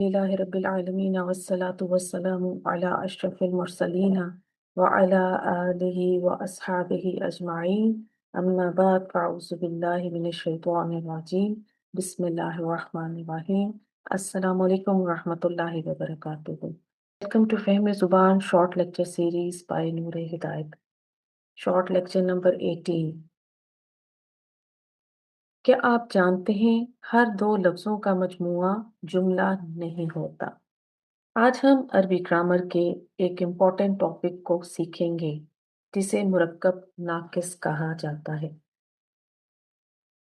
لله رب العالمين والصلاة والسلام على أشرف المرسلين وعلى آله وأصحابه أجمعين أما بعد فأعوذ بالله من الشيطان الرجيم بسم الله الرحمن الرحيم السلام عليكم ورحمة الله وبركاته. Welcome to Fahm Zuban short lecture series by Noor Hidayat. Short lecture number 18. क्या आप जानते हैं हर दो लफ्जों का मजमूआ जुमला नहीं होता। आज हम अरबी ग्रामर के एक इम्पॉर्टेंट टॉपिक को सीखेंगे जिसे मुरक्कब नाकिस कहा जाता है।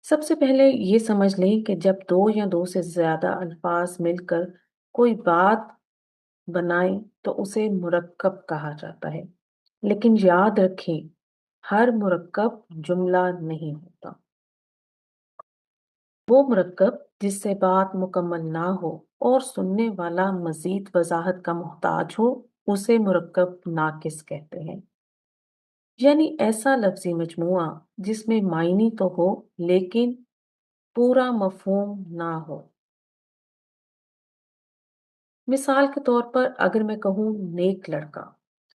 सबसे पहले ये समझ लें कि जब दो या दो से ज्यादा अल्फाज मिलकर कोई बात बनाए तो उसे मुरक्कब कहा जाता है। लेकिन याद रखें हर मुरक्कब जुमला नहीं होता। वो मुरक्कब जिससे बात मुकम्मल ना हो और सुनने वाला मजीद वजाहत का मोहताज हो उसे मुरक्कब नाकिस कहते हैं। यानी ऐसा लफ्जी मजमुआ जिसमें मायनी तो हो लेकिन पूरा मफहूम ना हो। मिसाल के तौर पर अगर मैं कहूँ नेक लड़का,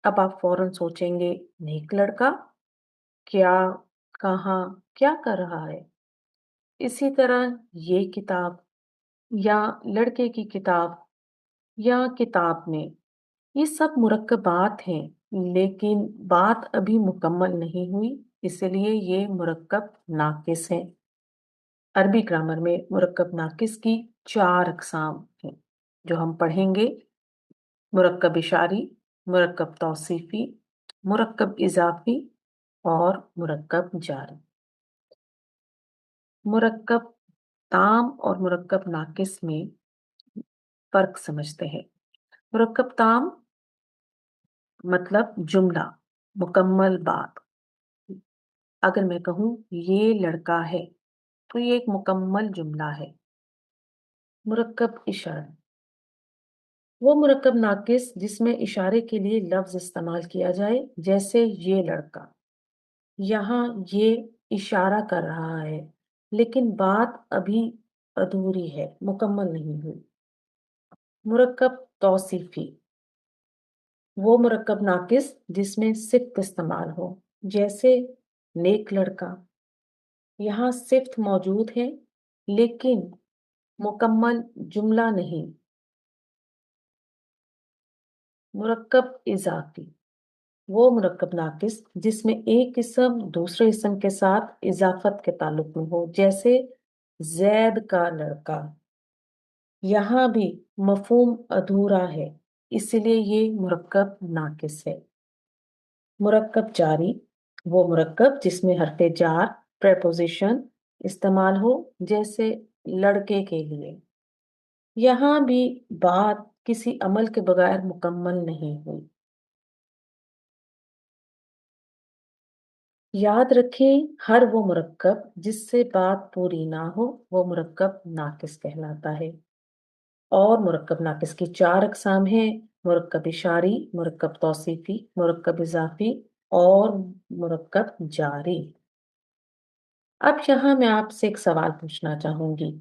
अब आप फौरन सोचेंगे नेक लड़का क्या, कहाँ, क्या कर रहा है। इसी तरह ये किताब या लड़के की किताब या किताब में, ये सब मुरक्कबात हैं लेकिन बात अभी मुकम्मल नहीं हुई, इसलिए ये मुरक्कब नाकिस है। अरबी ग्रामर में मुरक्कब नाकिस की 4 अक़साम हैं जो हम पढ़ेंगे। मुरक्कब इशारी, मुरक्कब तौसीफी, मुरक्कब इजाफी और मुरक्कब जारी। मुरक्कब ताम और मुरक्कब नाकिस में फर्क समझते हैं। मुरक्कब ताम मतलब जुमला, मुकम्मल बात। अगर मैं कहूँ ये लड़का है तो ये एक मुकम्मल जुमला है। मुरक्कब इशारा, वो मुरक्कब नाकिस जिसमें इशारे के लिए लफ्ज इस्तेमाल किया जाए, जैसे ये लड़का। यहाँ ये इशारा कर रहा है लेकिन बात अभी अधूरी है, मुकम्मल नहीं हुई। मुरक्कब तौसीफी, वो मुरक्कब नाकिस जिसमें सिफ्त इस्तेमाल हो, जैसे नेक लड़का। यहाँ सिफ्त मौजूद है लेकिन मुकम्मल जुमला नहीं। मुरक्कब इजाफी, वो मुरक्कब नाकिस जिसमें एक इसम दूसरे इसम के साथ इजाफत के ताल्लुक में हो, जैसे जैद का लड़का। यहाँ भी मफहूम अधूरा है, इसलिए ये मुरक्कब नाकिस है। मुरक्कब जारी, वो मुरक्कब जिसमें हरफ जार प्रेपोजिशन इस्तेमाल हो, जैसे लड़के के लिए। यहाँ भी बात किसी अमल के बगैर मुकम्मल नहीं हुई। याद रखें हर वो मुरक्कब जिससे बात पूरी ना हो वो मुरक्कब नाकिस कहलाता है। और मुरक्कब नाकिस की 4 अक़साम हैं: मुरक्कब इशारी, मुरक्कब तौसीफी, मुरक्कब इजाफी और मुरक्कब जारी। अब यहाँ मैं आपसे एक सवाल पूछना चाहूंगी,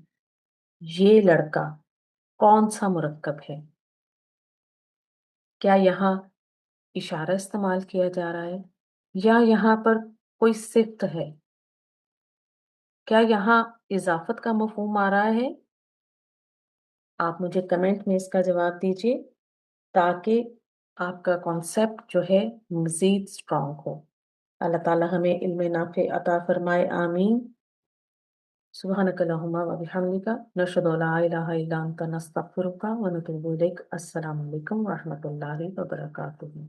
ये लड़का कौन सा मुरक्कब है? क्या यहाँ इशारा इस्तेमाल किया जा रहा है या यहाँ पर कोई सिफ्त है? क्या यहाँ इजाफत का मफहूम आ रहा है? आप मुझे कमेंट में इसका जवाब दीजिए ताकि आपका कॉन्सेप्ट जो है मजीद स्ट्रॉन्ग हो। अल्लाह ताला हमें इल्म नाफे अता फरमाए, आमीन। सुब्हानक अल्लाहुम्मा व बिहम्दिका नशहदु ला इलाहा इल्ला अंता नस्तगफिरुका व नतूबु इलैक। अस्सलामु अलैकुम व रहमतुल्लाहि व बरकातुहू।